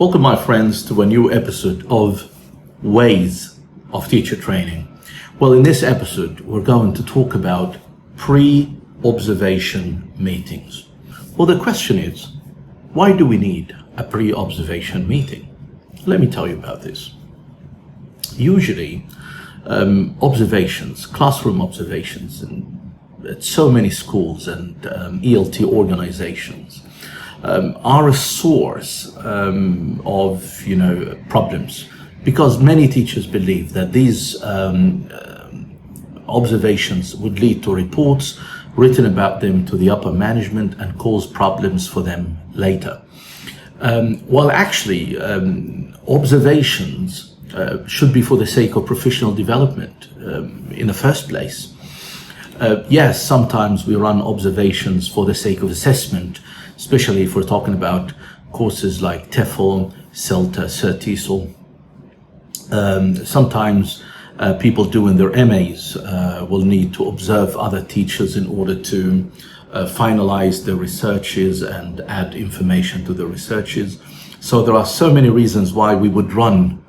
Welcome, my friends, to a new episode of Ways of Teacher Training. Well, in this episode, we're going to talk about pre-observation meetings. Well, the question is, why do we need a pre-observation meeting? Let me tell you about this. Usually, classroom observations, at so many schools and ELT organizations are a source of problems, because many teachers believe that these observations would lead to reports written about them to the upper management and cause problems for them later. While actually observations should be for the sake of professional development in the first place. Yes, sometimes we run observations for the sake of assessment, especially if we're talking about courses like TEFL, CELTA, CERTESOL. Sometimes people doing their MAs will need to observe other teachers in order to finalize their researches and add information to the researches. So there are so many reasons why we would run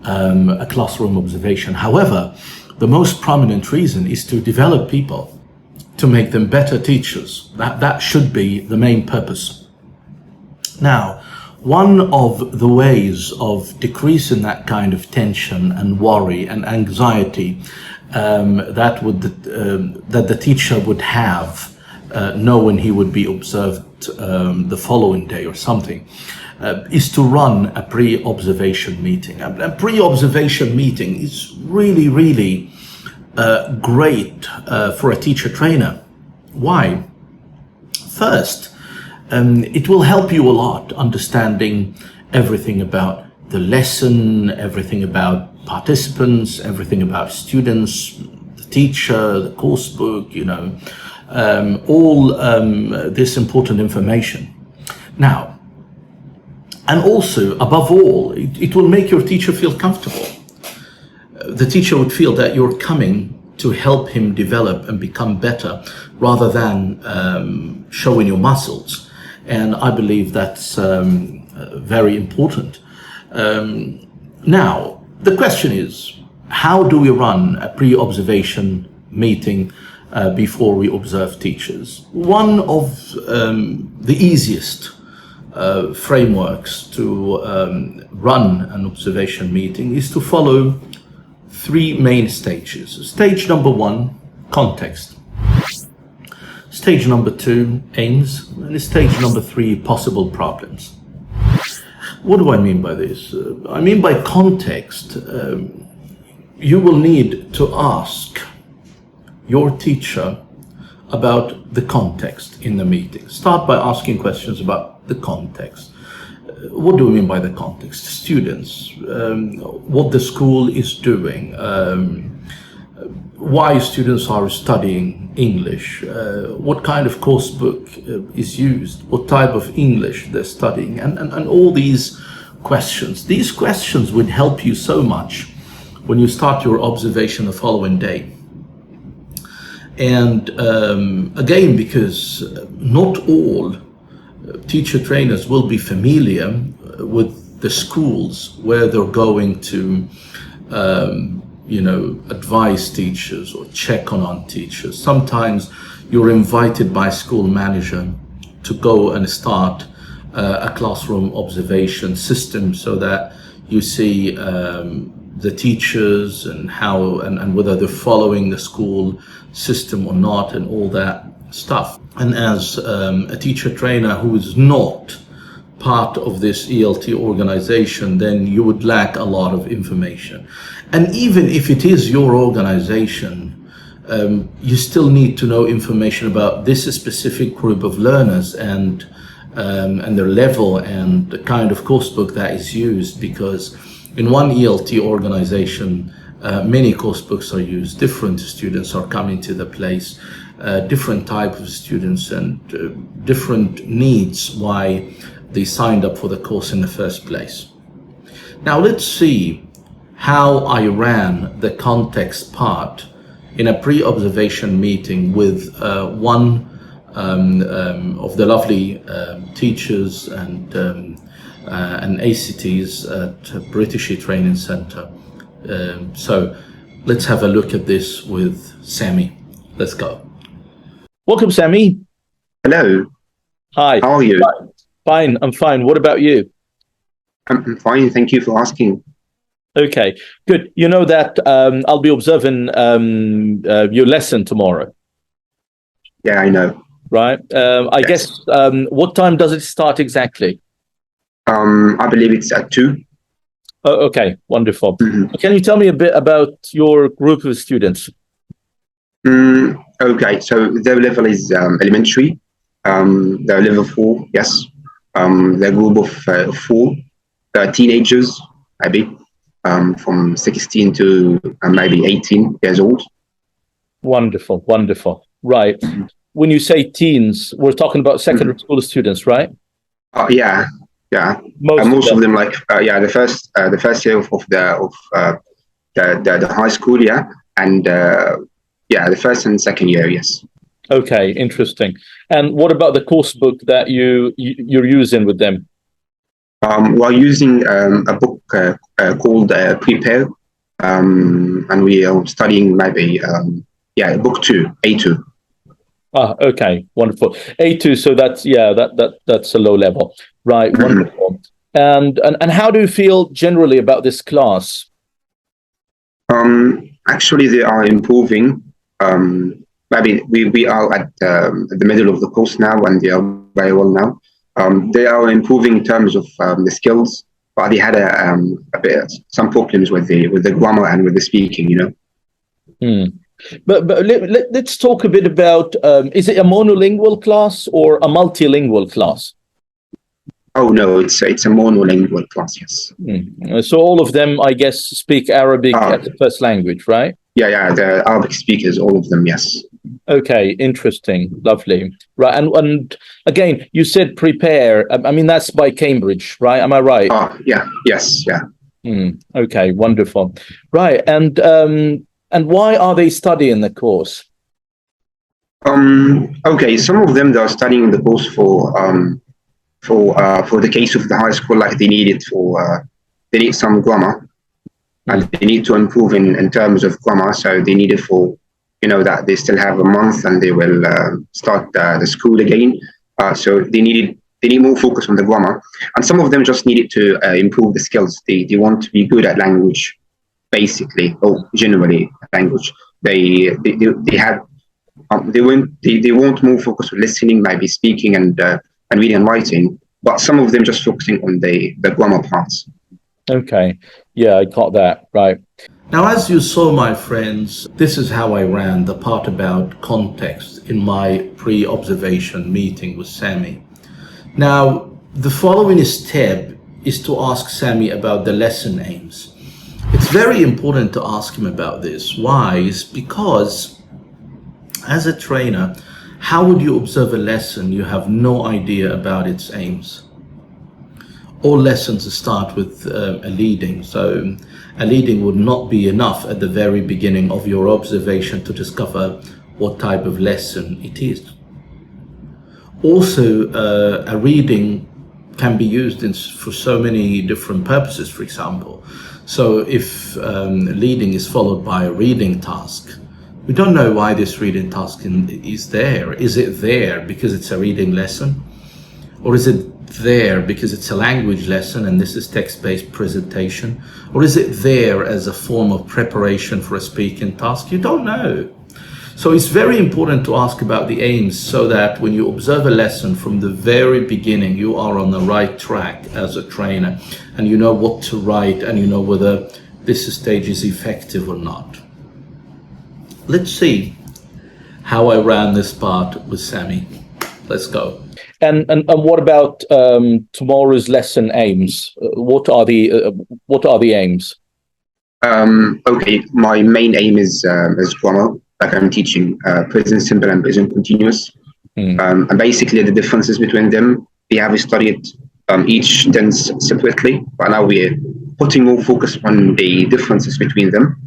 a classroom observation. However, the most prominent reason is to develop people, to make them better teachers. That should be the main purpose. Now, one of the ways of decreasing that kind of tension and worry and anxiety that the teacher would have knowing he would be observed the following day or something, is to run a pre-observation meeting. A pre-observation meeting is really great for a teacher trainer. Why? First, it will help you a lot understanding everything about the lesson, everything about participants, everything about students, the teacher, the course book, all this important information. Now, and also, above all, it will make your teacher feel comfortable. The teacher would feel that you're coming to help him develop and become better, rather than showing your muscles. And I believe that's very important. Now, the question is, how do we run a pre-observation meeting before we observe teachers? One of the easiest frameworks to run an observation meeting is to follow three main stages. Stage number one, context. Stage number two, aims. And stage number three, possible problems. What do I mean by this? I mean by context, you will need to ask your teacher about the context in the meeting. Start by asking questions about the context. What do we mean by the context? Students, what the school is doing, why students are studying English, what kind of course book is used, what type of English they're studying, and all these questions. These questions would help you so much when you start your observation the following day. And again, because not all teacher trainers will be familiar with the schools where they're going to advise teachers or check on teachers. Sometimes you're invited by school manager to go and start a classroom observation system, so that you see the teachers and how and whether they're following the school system or not, and all that stuff. And as a teacher trainer who is not part of this ELT organization, then you would lack a lot of information. And even if it is your organization, you still need to know information about this specific group of learners and their level and the kind of course book that is used, because in one ELT organization, many course books are used, different students are coming to the place, different type of students and different needs why they signed up for the course in the first place. Now let's see how I ran the context part in a pre-observation meeting with one of the lovely teachers and and ACTs at British Training Centre. So let's have a look at this with Sami. Let's go. Welcome, Sami. Hello. Hi. How are you? Fine. I'm fine. What about you? I'm fine. Thank you for asking. Okay, good. You know that I'll be observing your lesson tomorrow. Yeah, I know. Right. I guess, what time does it start exactly? I believe it's at 2. Oh, okay, wonderful. Mhm. Can you tell me a bit about your group of students? Okay, so their level is elementary. They're level 4, yes. They're a group of 4 teenagers, maybe, from 16 to maybe 18 years old. Wonderful, wonderful. Right. Mhm. When you say teens, we're talking about secondary school students, right? Yeah, yeah. Most of them, like the first year of the high school, yeah, and the first and second year, yes. Okay, interesting. And what about the course book that you're using with them? We're using a book called Prepare, and we are studying maybe book 2, A2. Ah, okay, wonderful. A2, so that's a low level, right? Wonderful. And how do you feel generally about this class? Actually, they are improving. Maybe we are at the middle of the course now, and they are very well now. They are improving in terms of the skills, but they had some problems with the grammar and with the speaking, you know. But let's talk a bit about, is it a monolingual class or a multilingual class? Oh no, it's a monolingual class, yes. So all of them, I guess, speak Arabic as a first language, right? Yeah, the Arabic speakers, all of them, yes. Okay, interesting, lovely. Right, and again, you said Prepare. I mean, that's by Cambridge, right? Am I right? Yes. Okay, wonderful. Right, and why are they studying the course? Okay, some of them, they are studying the course for the case of the high school, like they need it they need some grammar, and they need to improve in terms of grammar. So they need it for, that they still have a month and they will start the school again. So they need more focus on the grammar, and some of them just needed to improve the skills. They want to be good at language, basically, or generally language. They want more focus on listening, maybe speaking and reading and writing, but some of them just focusing on the grammar parts. Okay, yeah, I got that, right. Now, as you saw, my friends, this is how I ran the part about context in my pre-observation meeting with Sami. Now, the following step is to ask Sami about the lesson aims. It's very important to ask him about this. Why? Is because as a trainer, how would you observe a lesson you have no idea about its aims? All lessons start with a leading, so a leading would not be enough at the very beginning of your observation to discover what type of lesson it is. Also, a reading can be used for so many different purposes, for example. So if leading is followed by a reading task, we don't know why this reading task is there. Is it there because it's a reading lesson? Or is it there because it's a language lesson and this is text-based presentation? Or is it there as a form of preparation for a speaking task? You don't know. So it's very important to ask about the aims so that when you observe a lesson from the very beginning, you are on the right track as a trainer and you know what to write and you know whether this stage is effective or not. Let's see how I ran this part with Sami. Let's go. And what about tomorrow's lesson aims? What are the aims? Okay, my main aim is grammar. Like I'm teaching present simple and present continuous. And basically the differences between them, we have studied each tense separately, but now we're putting more focus on the differences between them.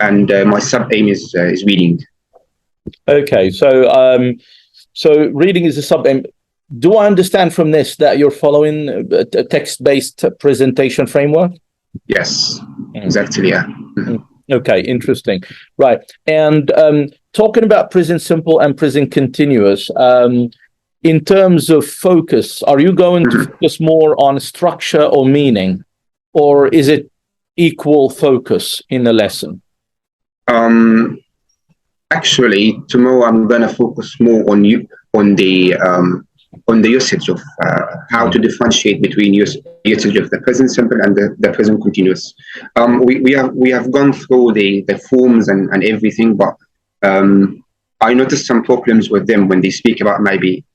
And my sub aim is reading. Okay, so reading is a sub aim. do I understand from this that you're following a text-based presentation framework? Yes, exactly. Yeah. Okay, interesting. Right. And talking about Present Simple and Present Continuous, in terms of focus, are you going to focus more on structure or meaning, or is it equal focus in the lesson? Actually, tomorrow I'm going to focus more on the usage of how to differentiate between usage of the present simple and the present continuous. We have gone through the forms and everything, but I noticed some problems with them when they speak about maybe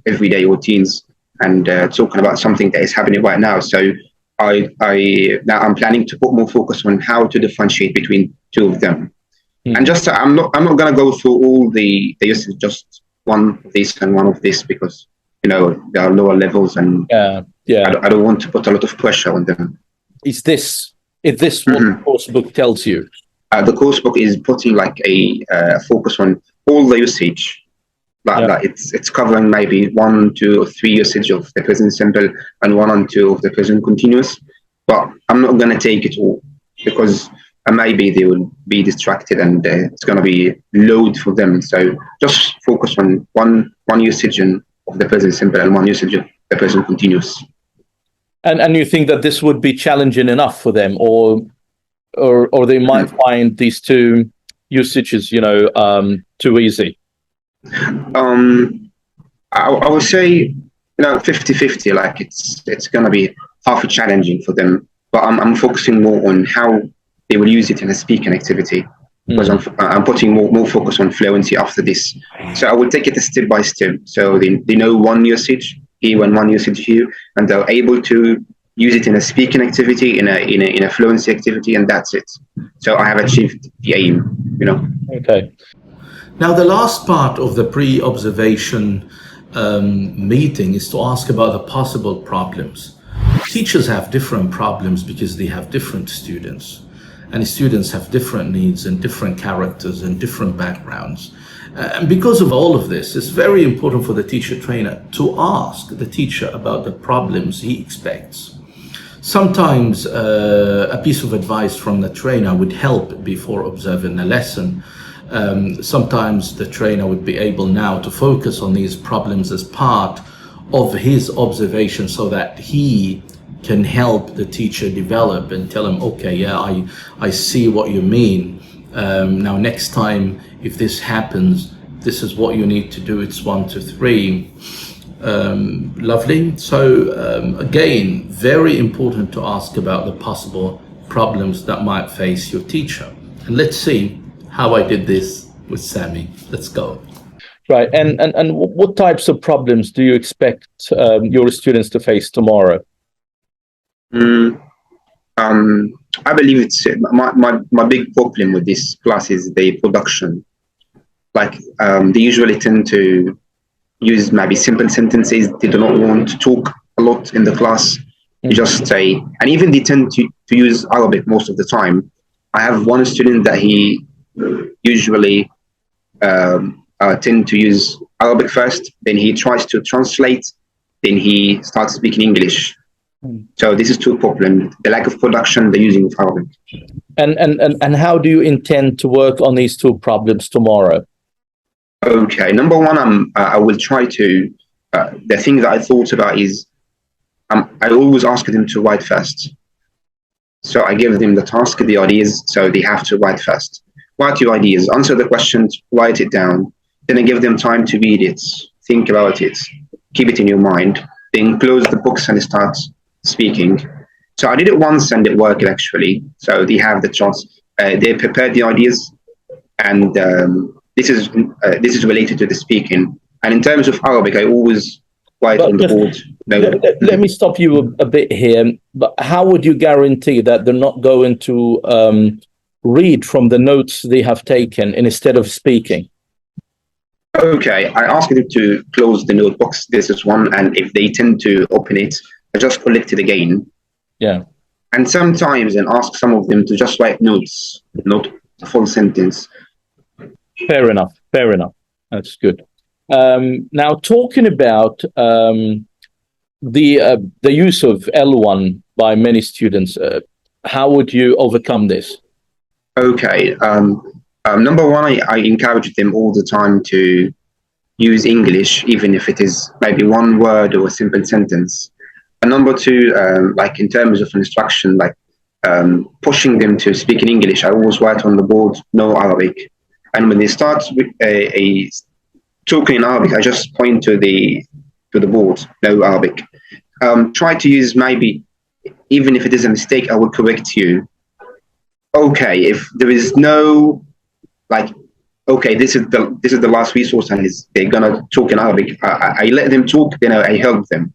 everyday routines and talking about something that is happening right now. So now I'm planning to put more focus on how to differentiate between two of them. And just I'm not going to go through all the usage, just one of this and one of this, because there are lower levels and I don't want to put a lot of pressure on them. Is this what the course book tells you? The course book is putting like a focus on all the usage. Like it's covering maybe 1, 2, or 3 usage of the present simple and 1 and 2 of the present continuous. But I'm not going to take it all, because maybe they will be distracted and it's going to be load for them. So just focus on one usage of the present simple and 1 usage of the present continuous. And you think that this would be challenging enough for them, or they might find these 2 usages, too easy? I would say 50-50. Like it's going to be half challenging for them, but I'm focusing more on how they will use it in a speaking activity, because I'm putting more focus on fluency after this. So I will take it step by step, so they know 1 usage here and 1 usage here, and they're able to use it in a speaking activity, in a fluency activity, and that's it. So I have achieved the aim. Okay. Now, the last part of the pre-observation meeting is to ask about the possible problems. Teachers have different problems because they have different students, and students have different needs and different characters and different backgrounds. And because of all of this, it's very important for the teacher trainer to ask the teacher about the problems he expects. Sometimes a piece of advice from the trainer would help before observing a lesson. Sometimes the trainer would be able now to focus on these problems as part of his observation, so that he can help the teacher develop and tell him, okay, yeah, I see what you mean. Now, next time, if this happens, this is what you need to do. It's 1, 2, 3. Lovely. So again, very important to ask about the possible problems that might face your teacher. And let's see how I did this with Sami. Let's go. Right. And what types of problems do you expect your students to face tomorrow? I believe it's my big problem with this class is the production. Like they usually tend to use maybe simple sentences. They do not want to talk a lot in the class. You just say, and even they tend to use Arabic most of the time. I have one student that he usually tend to use Arabic first, then he tries to translate, then he starts speaking English. So this is 2 problems: the lack of production, the using of Arabic. And how do you intend to work on these 2 problems tomorrow? Okay, number 1, I will try to. The thing that I thought about is I always ask them to write first. So I give them the task, the ideas, so they have to write first. Write your ideas, answer the questions, write it down. Then I give them time to read it, think about it, keep it in your mind. Then close the books and start speaking. So I did it once and it worked actually. So they have the chance. They prepared the ideas, and this is related to the speaking. And in terms of Arabic, I always write on the board. Let me stop you a bit here. But how would you guarantee that they're not going to read from the notes they have taken instead of speaking? Okay, I ask them to close the notebooks. This is one, and if they tend to open it, I just collect it again. Yeah. And sometimes I ask some of them to just write notes, not a full sentence. Fair enough. That's good. Now, talking about the use of L1 by many students, how would you overcome this? Okay. Number one, I encourage them all the time to use English, even if it is maybe one word or a simple sentence. And number two, like in terms of instruction, like pushing them to speak in English. I always write on the board, no Arabic. And when they start with a talking in Arabic, I just point to the board, no Arabic. Try to use maybe, even if it is a mistake, I will correct you. Okay, if there is no, like, okay, this is the last resource, and they're gonna talk in Arabic. I let them talk, then I help them.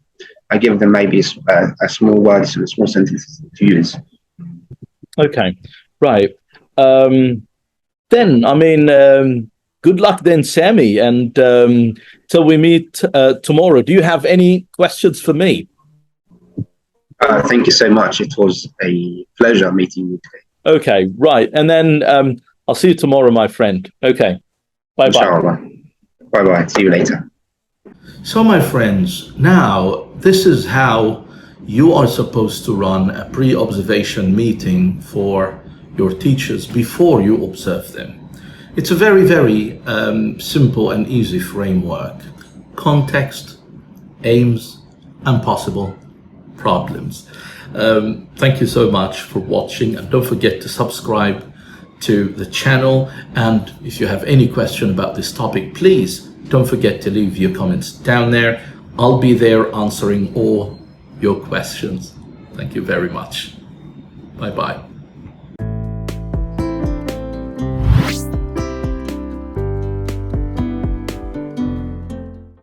I give them maybe a small words and a small sentences to use. Okay, right. Then, I mean, good luck then, Sammy, and till we meet tomorrow. Do you have any questions for me? Thank you so much. It was a pleasure meeting you today. Okay, right. And then I'll see you tomorrow, my friend. Okay, bye-bye. Inshallah. Bye-bye. See you later. So, my friends, now this is how you are supposed to run a pre-observation meeting for your teachers before you observe them. It's a very, very simple and easy framework. Context, aims, and possible problems. Thank you so much for watching, and don't forget to subscribe to the channel. And if you have any question about this topic, please don't forget to leave your comments down there. I'll be there answering all your questions. Thank you very much. Bye-bye.